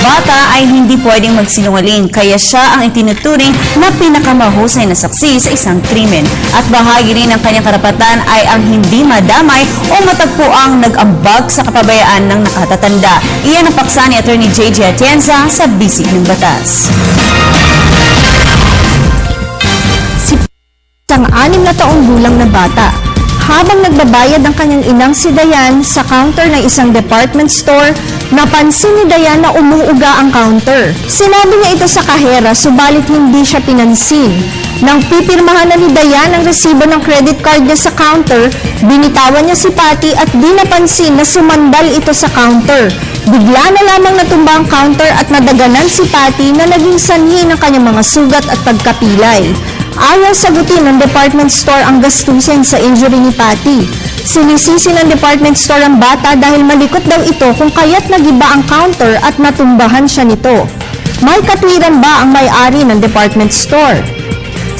bata ay hindi pwedeng magsinungaling, kaya siya ang itinuturing na pinakamahusay na saksi sa isang krimen. At bahagi rin ng kanyang karapatan ay ang hindi madamay o matagpuang nag-ambag sa kapabayaan ng nakatatanda. Iyan ang paksa ni Atty. JJ Atienza sa Bisig ng Batas. Isang 6 na taong gulang na bata. Habang nagbabayad ang kanyang inang si Dayan sa counter ng isang department store, napansin ni Dayan na umuuga ang counter. Sinabi niya ito sa kahera, subalit hindi siya pinansin. Nang pipirmahan na ni Dayan ang resibo ng credit card niya sa counter, binitawan niya si Patty at di napansin na sumandal ito sa counter. Bigla na lamang natumba ang counter at nadaganan si Patty na naging sanhi ng kanyang mga sugat at pagkapilay. Ayaw sagutin ng department store ang gastusin sa injury ni Patty. Sinisisi ng department store ang bata dahil malikot daw ito kung kaya't nagiba ang counter at natumbahan siya nito. May katwiran ba ang may-ari ng department store?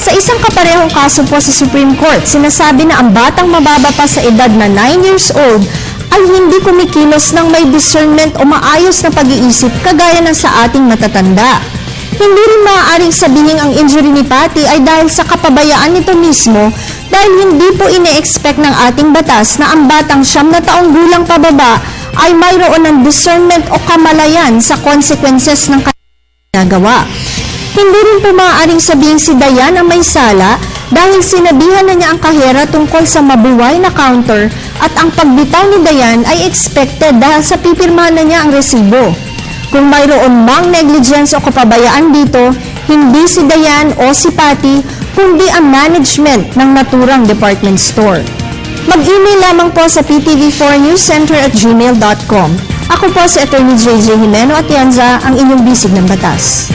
Sa isang kaparehong kaso po sa Supreme Court, sinasabi na ang batang mababa pa sa edad na 9 years old ay hindi kumikilos ng may discernment o maayos na pag-iisip kagaya ng sa ating matatanda. Hindi rin maaaring sabihin ang injury ni Patty ay dahil sa kapabayaan nito mismo dahil hindi po ine-expect ng ating batas na ang batang 9 na taong gulang pababa ay mayroon ng discernment o kamalayan sa consequences ng kanyang ginagawa. Hindi rin po maaaring sabihin si Dayan ang may sala dahil sinabihan na niya ang kahera tungkol sa mabuway na counter at ang pagbitaw ni Dayan ay expected dahil sa pipirmahan na niya ang resibo. Kung mayroon mang negligence o kapabayaan dito, hindi si Dayan o si Patty, kundi ang management ng naturang department store. Mag-email lamang po sa ptv4newscenter@gmail.com. Ako po si Atty. JJ Atienza, ang inyong bisig ng batas.